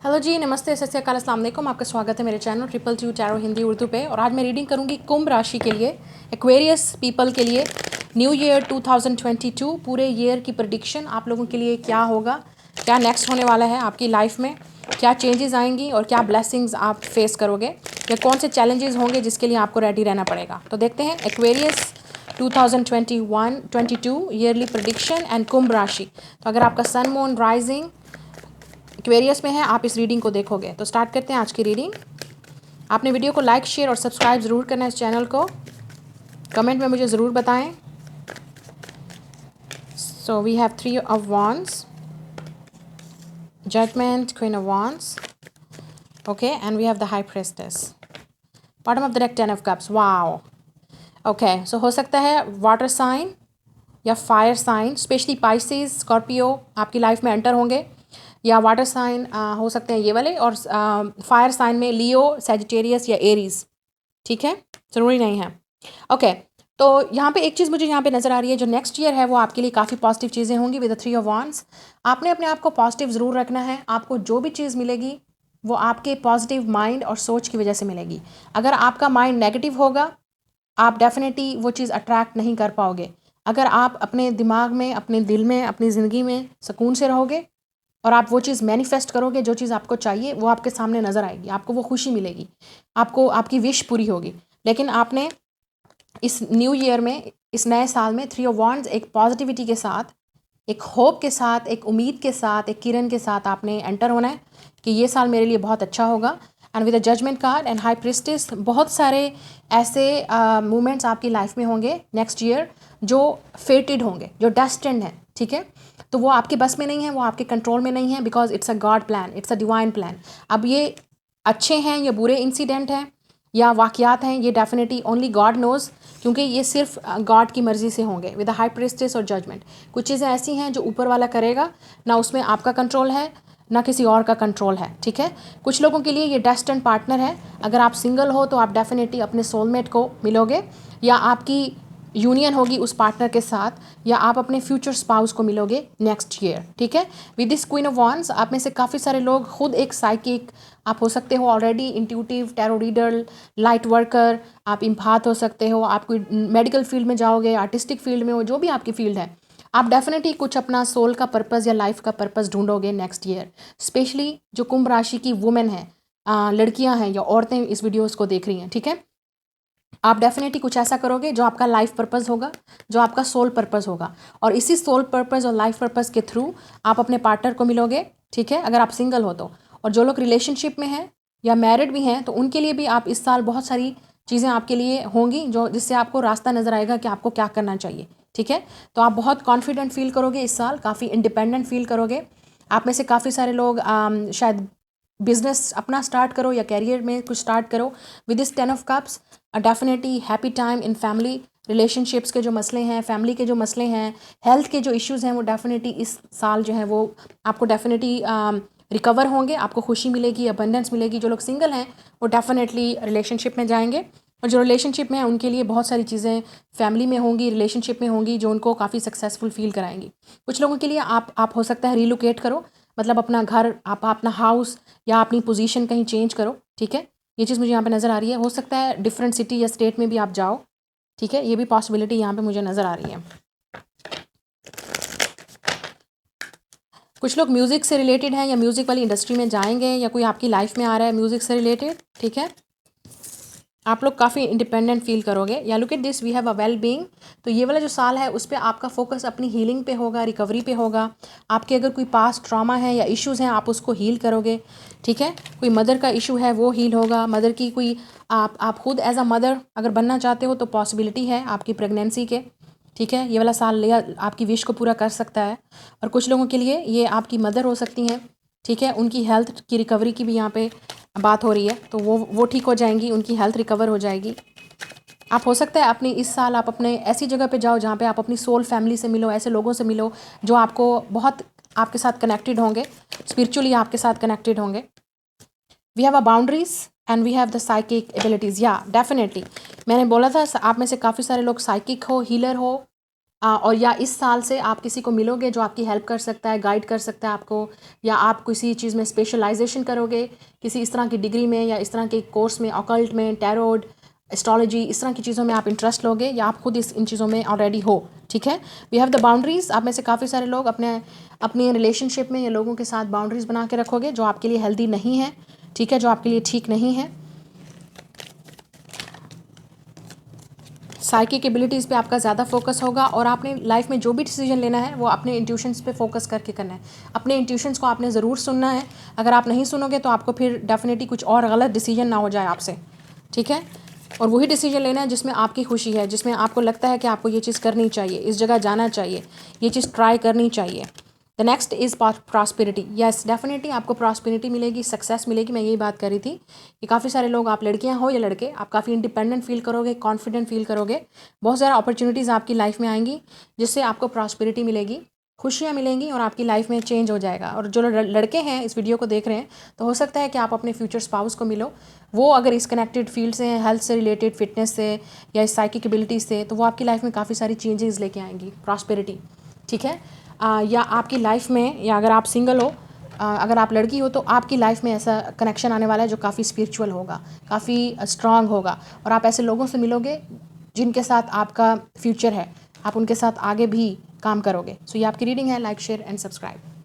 Hello जी, नमस्ते, सत श्री अकाल, अस्सलाम वालेकुम। आपका स्वागत है मेरे channel triple two tarot Hindi Urdu पे। और आज मैं रीडिंग करूंगी कुंभ राशि के लिए, एक्वेरियस पीपल के लिए न्यू ईयर 2022 पूरे ईयर की प्रेडिक्शन आप लोगों के लिए क्या होगा, क्या नेक्स्ट होने वाला है आपकी लाइफ में, क्या चेंजेस आएंगी और क्या ब्लेसिंग्स आप फेस करोगे या कौन से चैलेंजेस होंगे जिसके लिए आपको रेडी रहना पड़ेगा। तो देखते हैं एक्वेरियस 2021-22 ईयरली प्रेडिक्शन एंड कुंभ राशि। तो अगर आपका सन मून राइजिंग एक्वेरियस में है, आप इस रीडिंग को देखोगे। तो स्टार्ट करते हैं आज की रीडिंग। आपने वीडियो को लाइक, शेयर और सब्सक्राइब ज़रूर करना है इस चैनल को। कमेंट में मुझे ज़रूर बताएं। So we have 3 of wands, judgement, queen of wands, okay, and we have the high priestess. Bottom of the deck 10 of cups. Wow, okay. So हो सकता है वाटर साइन या fire sign, specially Pisces, Scorpio आपकी life में enter होंगे, या water sign हो सकते हैं ये वाले, और फायर साइन में लियो, सैजिटेरियस या एरीज। ठीक है, ज़रूरी नहीं है। ओके, तो यहाँ पे एक चीज़ मुझे यहाँ पे नज़र आ रही है, जो नेक्स्ट ईयर है वो आपके लिए काफ़ी पॉजिटिव चीज़ें होंगी विद द 3 ऑफ wands। आपने अपने आप को पॉजिटिव ज़रूर रखना है। आपको जो भी चीज़ मिलेगी वो आपके पॉजिटिव माइंड और सोच की वजह से मिलेगी। अगर आपका माइंड नेगेटिव होगा, आप डेफिनेटली वो चीज़ अट्रैक्ट नहीं कर पाओगे। अगर आप अपने दिमाग में, अपने दिल में, अपनी ज़िंदगी में सुकून से रहोगे और आप वो चीज़ मैनिफेस्ट करोगे, जो चीज़ आपको चाहिए वो आपके सामने नज़र आएगी, आपको वो खुशी मिलेगी, आपको आपकी विश पूरी होगी। लेकिन आपने इस न्यू ईयर में, इस नए साल में 3 ऑफ wands एक पॉजिटिविटी के साथ, एक होप के साथ, एक उम्मीद के साथ, एक किरण के साथ आपने एंटर होना है कि ये साल मेरे लिए बहुत अच्छा होगा। And with a judgement card and high priestess, बहुत सारे ऐसे मोमेंट्स आपकी लाइफ में होंगे नेक्स्ट ईयर जो फेटेड होंगे, जो डेस्टिन्ड हैं। ठीक है, तो वो आपके बस में नहीं है, वो आपके कंट्रोल में नहीं है, because it's a God plan, it's a divine plan. अब ये अच्छे हैं या बुरे इंसिडेंट हैं या वाक़यात हैं, ये डेफिनेटली ओनली गॉड नोज़, क्योंकि ये सिर्फ गॉड की मर्ज़ी से होंगे विद हाई प्रिस्टेस और जजमेंट। कुछ चीज़ें ऐसी हैं जो ऊपर वाला करेगा, ना उसमें आपका कंट्रोल है ना किसी और का कंट्रोल है। ठीक है, कुछ लोगों के लिए ये डेस्टिन्ड पार्टनर है। अगर आप सिंगल हो तो आप डेफिनेटली अपने सोलमेट को मिलोगे, या आपकी यूनियन होगी उस पार्टनर के साथ, या आप अपने फ्यूचर स्पाउस को मिलोगे नेक्स्ट ईयर। ठीक है, with this queen of wands आप में से काफ़ी सारे लोग खुद एक साइकिक आप हो सकते हो, already intuitive, tarot reader, light worker, आप इम्फात हो सकते हो, आप कोई मेडिकल फील्ड में जाओगे, आर्टिस्टिक फील्ड में हो, जो भी आपकी फील्ड है, आप डेफिनेटली कुछ अपना सोल का पर्पज़ या लाइफ का पर्पज़ ढूंढोगे नेक्स्ट ईयर। स्पेशली जो कुंभ राशि की वुमेन है, लड़कियां हैं या औरतें इस वीडियोस को देख रही हैं, ठीक है, आप डेफिनेटली कुछ ऐसा करोगे जो आपका लाइफ पर्पस होगा, जो आपका सोल पर्पस होगा, और इसी सोल पर्पस और लाइफ पर्पस के थ्रू आप अपने पार्टनर को मिलोगे। ठीक है, अगर आप सिंगल हो तो। और जो लोग रिलेशनशिप में हैं या मैरिड भी हैं, तो उनके लिए भी आप इस साल बहुत सारी चीज़ें आपके लिए होंगी जो जिससे आपको रास्ता नज़र आएगा कि आपको क्या करना चाहिए। ठीक है, तो आप बहुत कॉन्फिडेंट फील करोगे इस साल, काफ़ी इंडिपेंडेंट फील करोगे। आप में से काफ़ी सारे लोग शायद बिजनेस अपना स्टार्ट करो या कैरियर में कुछ स्टार्ट करो with this 10 of cups. Definitely happy time in family, relationships के जो मसले हैं, फैमिली के जो मसले हैं, हेल्थ के जो इश्यूज़ हैं, वो डेफिनेटली इस साल जो है वो आपको डेफिनेटली रिकवर होंगे, आपको खुशी मिलेगी, अबंडेंस मिलेगी। जो लोग सिंगल हैं वो डेफिनेटली रिलेशनशिप में जाएंगे, और जो रिलेशनशिप में हैं उनके लिए बहुत सारी चीज़ें फैमिली में होंगी, रिलेशनशिप में होंगी, जो उनको काफ़ी सक्सेसफुल फील कराएंगी। कुछ लोगों के लिए आप हो सकता है रिलोकेट करो, मतलब अपना घर, आप अपना हाउस या अपनी पोजीशन कहीं चेंज करो। ठीक है, ये चीज़ मुझे यहाँ पे नज़र आ रही है। हो सकता है डिफरेंट सिटी या स्टेट में भी आप जाओ। ठीक है, ये भी पॉसिबिलिटी यहाँ पे मुझे नज़र आ रही है। कुछ लोग म्यूज़िक से रिलेटेड हैं या म्यूज़िक वाली इंडस्ट्री में जाएंगे, या कोई आपकी लाइफ में आ रहा है म्यूज़िक से रिलेटेड। ठीक है, आप लोग काफ़ी इंडिपेंडेंट फील करोगे। या look at this, we have a well being. तो ये वाला जो साल है उस पर आपका फोकस अपनी हीलिंग पे होगा, रिकवरी पे होगा। आपके अगर कोई पास्ट ट्रॉमा है या इश्यूज़ हैं, आप उसको हील करोगे। ठीक है, कोई मदर का इशू है वो हील होगा। मदर की कोई आप खुद एज अ मदर अगर बनना चाहते हो तो पॉसिबिलिटी है आपकी प्रेगनेंसी के। ठीक है, ये वाला साल या आपकी विश को पूरा कर सकता है। और कुछ लोगों के लिए ये आपकी मदर हो सकती हैं। ठीक है, उनकी हेल्थ की रिकवरी की भी यहाँ पे बात हो रही है, तो वो ठीक हो जाएंगी, उनकी हेल्थ रिकवर हो जाएगी। आप हो सकता है अपनी इस साल आप अपने ऐसी जगह पे जाओ जहाँ पे आप अपनी सोल फैमिली से मिलो, ऐसे लोगों से मिलो जो आपको बहुत आपके साथ कनेक्टेड होंगे, स्पिरिचुअली आपके साथ कनेक्टेड होंगे। We have a boundaries and we have the psychic abilities. या डेफिनेटली मैंने बोला था आप में से काफ़ी सारे लोग साइकिक हो, हीलर हो, और या इस साल से आप किसी को मिलोगे जो आपकी हेल्प कर सकता है, गाइड कर सकता है आपको, या आप किसी चीज़ में स्पेशलाइजेशन करोगे, किसी इस तरह की डिग्री में या इस तरह के कोर्स में, ऑकल्ट में, टैरोट, एस्ट्रोलॉजी, इस तरह की चीज़ों में आप इंटरेस्ट लोगे, या आप खुद इन चीज़ों में ऑलरेडी हो। ठीक है, वी हैव द बाउंड्रीज़। आप में से काफ़ी सारे लोग अपने रिलेशनशिप में या लोगों के साथ बाउंड्रीज़ बना के रखोगे जो आपके लिए हेल्दी नहीं है। ठीक है, जो आपके लिए ठीक नहीं है। साइकिक एबिलिटीज़ पे आपका ज़्यादा फोकस होगा, और आपने लाइफ में जो भी डिसीजन लेना है वो अपने इंट्यूशंस पे फोकस करके करना है। अपने इंट्यूशंस को आपने ज़रूर सुनना है। अगर आप नहीं सुनोगे तो आपको फिर डेफिनेटली कुछ और गलत डिसीजन ना हो जाए आपसे। ठीक है, और वही डिसीजन लेना है जिसमें आपकी खुशी है, जिसमें आपको लगता है कि आपको ये चीज़ करनी चाहिए, इस जगह जाना चाहिए, ये चीज़ ट्राई करनी चाहिए। The next is prosperity. Yes, definitely आपको प्रॉस्पेरिटी मिलेगी, सक्सेस मिलेगी। मैं यही बात कर रही थी कि काफ़ी सारे लोग, आप लड़कियां हो या लड़के, आप काफ़ी इंडिपेंडेंट फील करोगे, कॉन्फिडेंट फील करोगे। बहुत सारा अपॉर्चुनिटीज़ आपकी लाइफ में आएंगी जिससे आपको प्रॉस्पेरिटी मिलेगी, खुशियाँ मिलेंगी, और आपकी लाइफ में चेंज हो जाएगा। और जो लड़के हैं इस वीडियो को देख रहे हैं, तो हो सकता है कि आप अपने फ्यूचर स्पाउस को मिलो। वो अगर इस कनेक्टेड फील्ड से हैं, हेल्थ से रिलेटेड, फिटनेस से, या इस साइकिक एबिलिटी से, तो वो आपकी लाइफ में काफ़ी सारी चेंजेस लेके आएंगी, प्रॉस्पेरिटी। ठीक है, या आपकी लाइफ में, या अगर आप सिंगल हो, अगर आप लड़की हो, तो आपकी लाइफ में ऐसा कनेक्शन आने वाला है जो काफ़ी स्पिरिचुअल होगा, काफ़ी स्ट्रांग होगा, और आप ऐसे लोगों से मिलोगे जिनके साथ आपका फ्यूचर है, आप उनके साथ आगे भी काम करोगे। सो ये आपकी रीडिंग है। Like, share and subscribe.